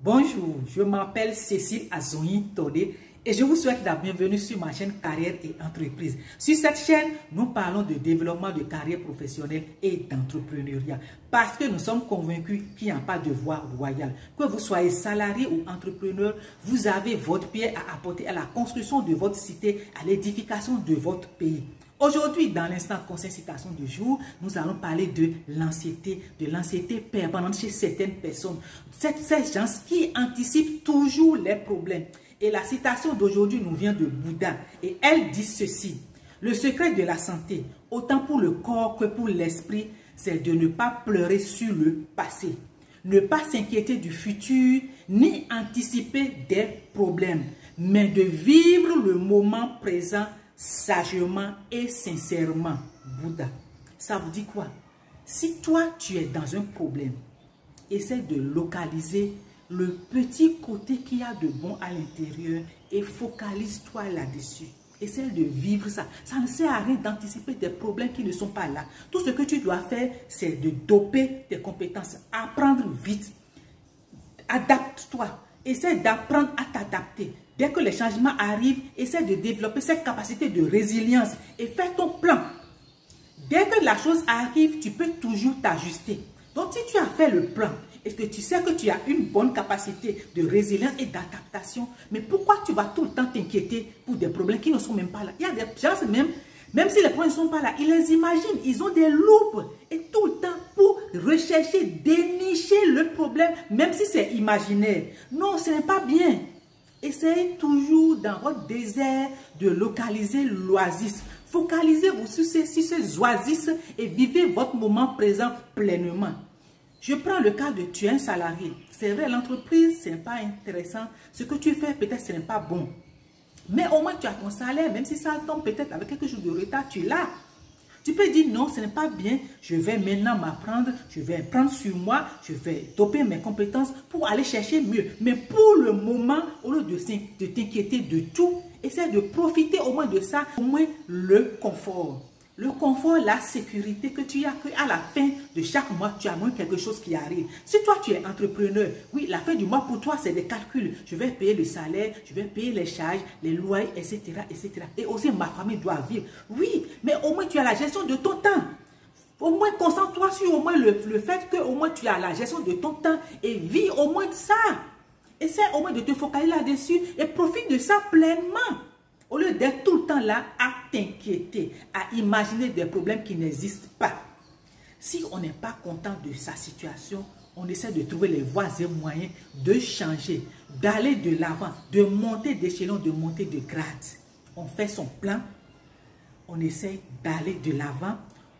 Bonjour, je m'appelle Cécile Azouni Todé et je vous souhaite la bienvenue sur ma chaîne Carrière et Entreprise. Sur cette chaîne, nous parlons de développement de carrière professionnelle et d'entrepreneuriat parce que nous sommes convaincus qu'il n'y a pas de voie royale. Que vous soyez salarié ou entrepreneur, vous avez votre pierre à apporter à la construction de votre cité, à l'édification de votre pays. Aujourd'hui, dans l'instant conseil citation du jour, nous allons parler de l'anxiété permanente chez certaines personnes. Ces gens qui anticipent toujours les problèmes. Et la citation d'aujourd'hui nous vient de Bouddha. Et elle dit ceci: le secret de la santé, autant pour le corps que pour l'esprit, c'est de ne pas pleurer sur le passé. Ne pas s'inquiéter du futur, ni anticiper des problèmes, mais de vivre le moment présent sagement et sincèrement. Bouddha. Ça vous dit quoi? Si toi tu es dans un problème, essaie de localiser le petit côté qu'il y a de bon à l'intérieur et focalise-toi là-dessus. Essaie de vivre ça. Ça ne sert à rien d'anticiper des problèmes qui ne sont pas là. Tout ce que tu dois faire, c'est de doper tes compétences, apprendre vite. Adapte-toi. Essaie d'apprendre à t'adapter. Dès que les changements arrivent, essaie de développer cette capacité de résilience et fais ton plan. Dès que la chose arrive, tu peux toujours t'ajuster. Donc, si tu as fait le plan, est-ce que tu sais que tu as une bonne capacité de résilience et d'adaptation? Mais pourquoi tu vas tout le temps t'inquiéter pour des problèmes qui ne sont même pas là? Il y a des gens, même si les problèmes ne sont pas là, ils les imaginent. Ils ont des loupes et tout le temps pour rechercher, dénicher le problème, même si c'est imaginaire. Non, ce n'est pas bien. Essayez toujours dans votre désert de localiser l'oasis. Focalisez-vous sur ces oasis et vivez votre moment présent pleinement. Je prends le cas de tu es un salarié. C'est vrai, l'entreprise, ce n'est pas intéressant. Ce que tu fais, peut-être, ce n'est pas bon. Mais au moins, tu as ton salaire, même si ça tombe peut-être avec quelque chose de retard, tu l'as. Tu peux dire non, ce n'est pas bien, je vais maintenant m'apprendre, je vais prendre sur moi, je vais doper mes compétences pour aller chercher mieux. Mais pour le moment, au lieu de t'inquiéter de tout, essaie de profiter au moins de ça, au moins le confort. Le confort, la sécurité que tu as, qu'à la fin de chaque mois, tu as moins quelque chose qui arrive. Si toi, tu es entrepreneur, oui, la fin du mois pour toi, c'est des calculs. Je vais payer le salaire, je vais payer les charges, les loyers, etc., etc. Et aussi, ma famille doit vivre. Oui, mais au moins, tu as la gestion de ton temps. Au moins, concentre-toi sur au moins le fait que au moins, tu as la gestion de ton temps et vis au moins de ça. Essaie au moins de te focaliser là-dessus et profite de ça pleinement. Au lieu d'être tout le temps là à t'inquiéter, à imaginer des problèmes qui n'existent pas. Si on n'est pas content de sa situation, on essaie de trouver les voies et moyens de changer, d'aller de l'avant, de monter d'échelon, de monter de grade. On fait son plan, on essaie d'aller de l'avant,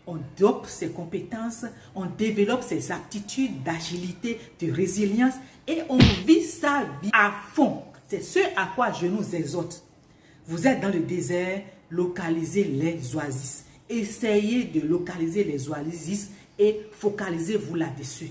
on dope ses compétences, on développe ses aptitudes d'agilité, de résilience et on vit sa vie à fond. C'est ce à quoi je nous exhorte. Vous êtes dans le désert, localisez les oasis. Essayez de localiser les oasis et focalisez-vous là-dessus.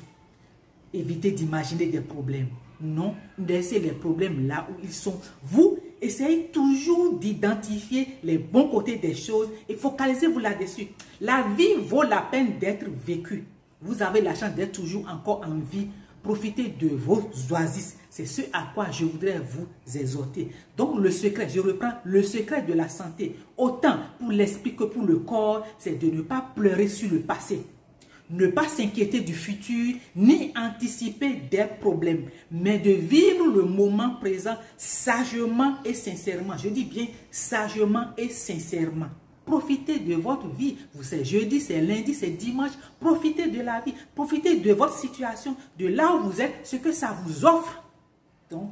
Évitez d'imaginer des problèmes. Non, laissez les problèmes là où ils sont. Vous, essayez toujours d'identifier les bons côtés des choses et focalisez-vous là-dessus. La vie vaut la peine d'être vécue. Vous avez la chance d'être toujours encore en vie. Profitez de vos oasis. C'est ce à quoi je voudrais vous exhorter. Donc le secret, je reprends, le secret de la santé, autant pour l'esprit que pour le corps, c'est de ne pas pleurer sur le passé. Ne pas s'inquiéter du futur, ni anticiper des problèmes, mais de vivre le moment présent sagement et sincèrement. Je dis bien sagement et sincèrement. Profitez de votre vie. C'est jeudi, c'est lundi, c'est dimanche. Profitez de la vie. Profitez de votre situation, de là où vous êtes, ce que ça vous offre. Donc,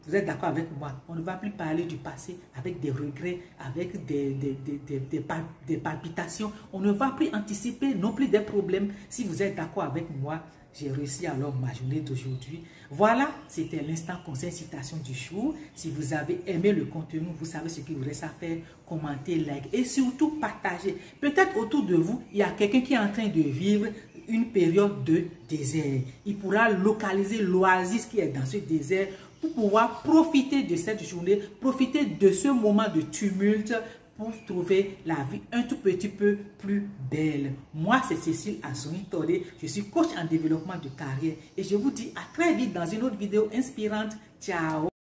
vous êtes d'accord avec moi? On ne va plus parler du passé avec des regrets, avec des palpitations. On ne va plus anticiper non plus des problèmes. Si vous êtes d'accord avec moi, j'ai réussi alors ma journée d'aujourd'hui. Voilà, c'était l'instant conseil citation du jour. Si vous avez aimé le contenu, vous savez ce qu'il vous reste à faire. Commentez, like et surtout partagez. Peut-être autour de vous, il y a quelqu'un qui est en train de vivre une période de désert. Il pourra localiser l'oasis qui est dans ce désert pour pouvoir profiter de cette journée, profiter de ce moment de tumulte pour trouver la vie un tout petit peu plus belle. Moi, c'est Cécile Azoni-Tordé. Je suis coach en développement de carrière et je vous dis à très vite dans une autre vidéo inspirante. Ciao!